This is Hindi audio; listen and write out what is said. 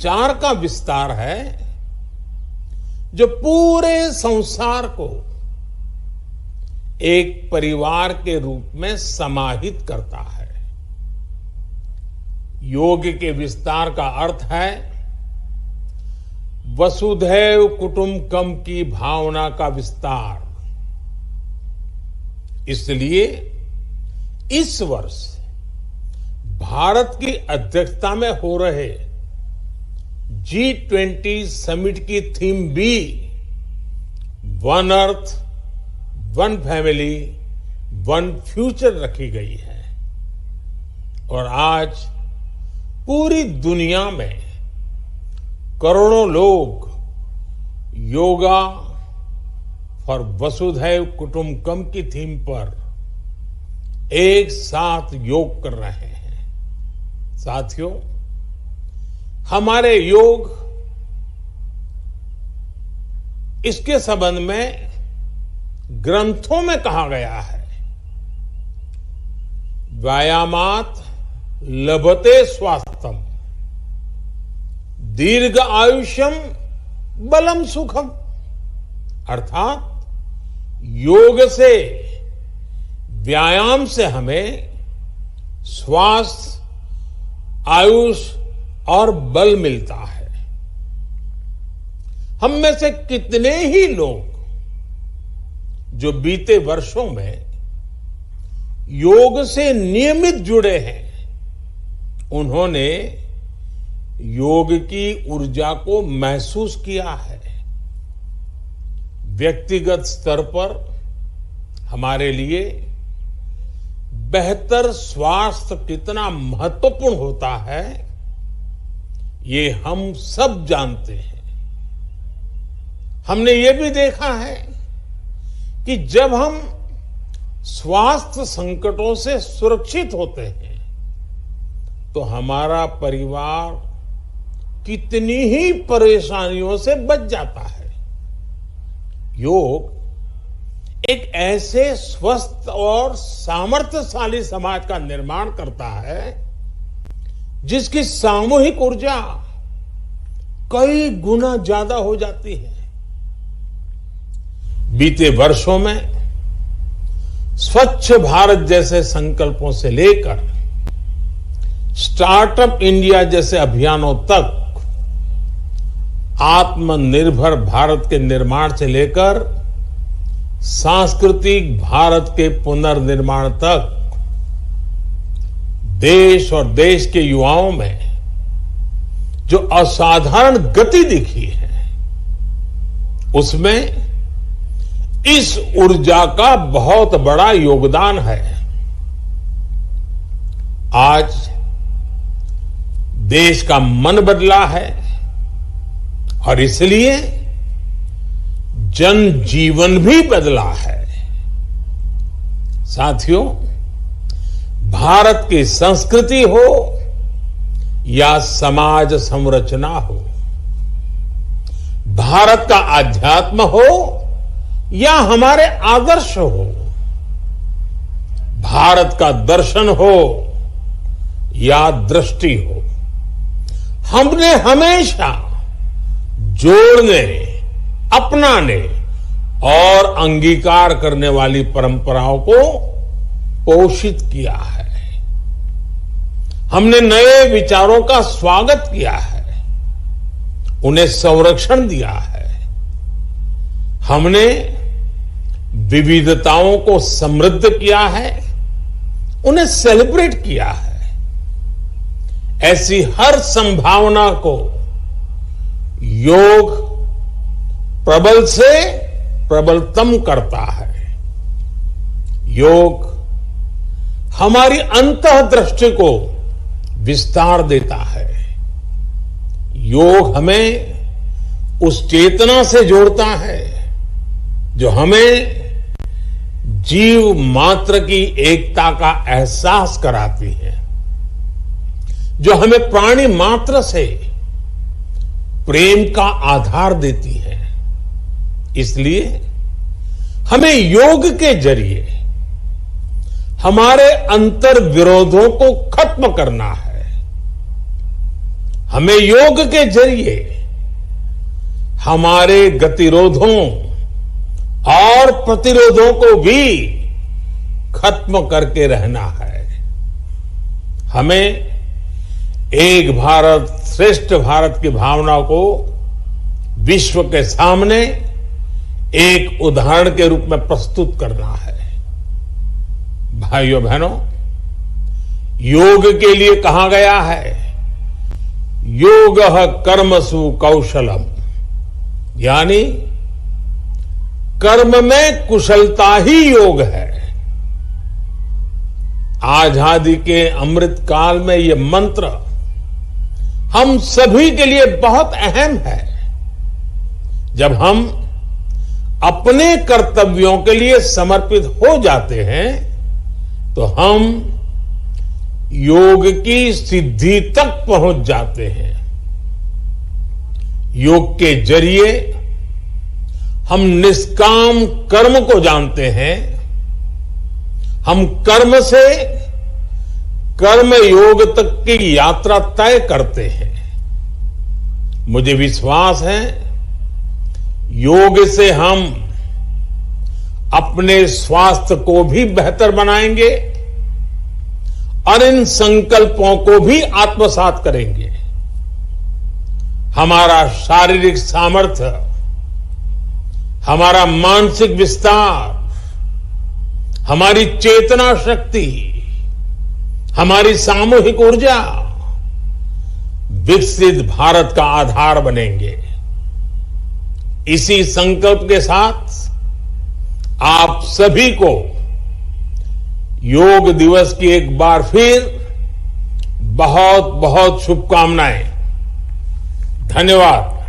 विचार का विस्तार है जो पूरे संसार को एक परिवार के रूप में समाहित करता है। योग के विस्तार का अर्थ है वसुधैव कुटुंबकम की भावना का विस्तार। इसलिए इस वर्ष भारत की अध्यक्षता में हो रहे G20 समिट की थीम भी one earth, one family, one future रखी गई है। और आज पूरी दुनिया में करोड़ों लोग योगा फॉर वसुधैव कुटुंबकम की थीम पर एक साथ योग कर रहे हैं। साथियों, हमारे योग इसके संबंध में ग्रंथों में कहा गया है, व्यायामात लभते स्वास्थ्यम दीर्घ आयुष्यम बलम सुखम। अर्थात योग से, व्यायाम से हमें स्वास्थ्य, आयुष और बल मिलता है। हम में से कितने ही लोग जो बीते वर्षों में योग से नियमित जुड़े हैं, उन्होंने योग की ऊर्जा को महसूस किया है। व्यक्तिगत स्तर पर हमारे लिए बेहतर स्वास्थ्य कितना महत्वपूर्ण होता है, ये हम सब जानते हैं। हमने ये भी देखा है कि जब हम स्वास्थ्य संकटों से सुरक्षित होते हैं तो हमारा परिवार कितनी ही परेशानियों से बच जाता है। योग एक ऐसे स्वस्थ और सामर्थ्यशाली समाज का निर्माण करता है जिसकी सामूहिक ऊर्जा कई गुना ज्यादा हो जाती है। बीते वर्षों में स्वच्छ भारत जैसे संकल्पों से लेकर स्टार्टअप इंडिया जैसे अभियानों तक, आत्मनिर्भर भारत के निर्माण से लेकर सांस्कृतिक भारत के पुनर्निर्माण तक, देश और देश के युवाओं में जो असाधारण गति दिखी है, उसमें इस ऊर्जा का बहुत बड़ा योगदान है। आज देश का मन बदला है और इसलिए जनजीवन भी बदला है। साथियों, भारत की संस्कृति हो या समाज संरचना हो, भारत का आध्यात्म हो या हमारे आदर्श हो, भारत का दर्शन हो या दृष्टि हो, हमने हमेशा जोड़ने, अपनाने और अंगीकार करने वाली परंपराओं को पोषित किया है। हमने नए विचारों का स्वागत किया है, उन्हें संरक्षण दिया है। हमने विविधताओं को समृद्ध किया है, उन्हें सेलिब्रेट किया है। ऐसी हर संभावना को योग प्रबल से प्रबलतम करता है। योग हमारी अंतःदृष्टि को विस्तार देता है। योग हमें उस चेतना से जोड़ता है जो हमें जीव मात्र की एकता का एहसास कराती है, जो हमें प्राणी मात्र से प्रेम का आधार देती है। इसलिए हमें योग के जरिए हमारे अंतर विरोधों को खत्म करना है। हमें योग के जरिए हमारे गतिरोधों और प्रतिरोधों को भी खत्म करके रहना है। हमें एक भारत श्रेष्ठ भारत की भावना को विश्व के सामने एक उदाहरण के रूप में प्रस्तुत करना है। भाइयों बहनों, योग के लिए कहा गया है, योगः कर्मसु कौशलम, यानी कर्म में कुशलता ही योग है। आजादी के अमृत काल में ये मंत्र हम सभी के लिए बहुत अहम है। जब हम अपने कर्तव्यों के लिए समर्पित हो जाते हैं तो हम योग की सिद्धि तक पहुंच जाते हैं। योग के जरिए हम निष्काम कर्म को जानते हैं। हम कर्म से कर्म योग तक की यात्रा तय करते हैं। मुझे विश्वास है योग से हम अपने स्वास्थ्य को भी बेहतर बनाएंगे और इन संकल्पों को भी आत्मसात करेंगे। हमारा शारीरिक सामर्थ्य, हमारा मानसिक विस्तार, हमारी चेतना शक्ति, हमारी सामूहिक ऊर्जा विकसित भारत का आधार बनेंगे। इसी संकल्प के साथ आप सभी को योग दिवस की एक बार फिर बहुत बहुत शुभकामनाएं। धन्यवाद।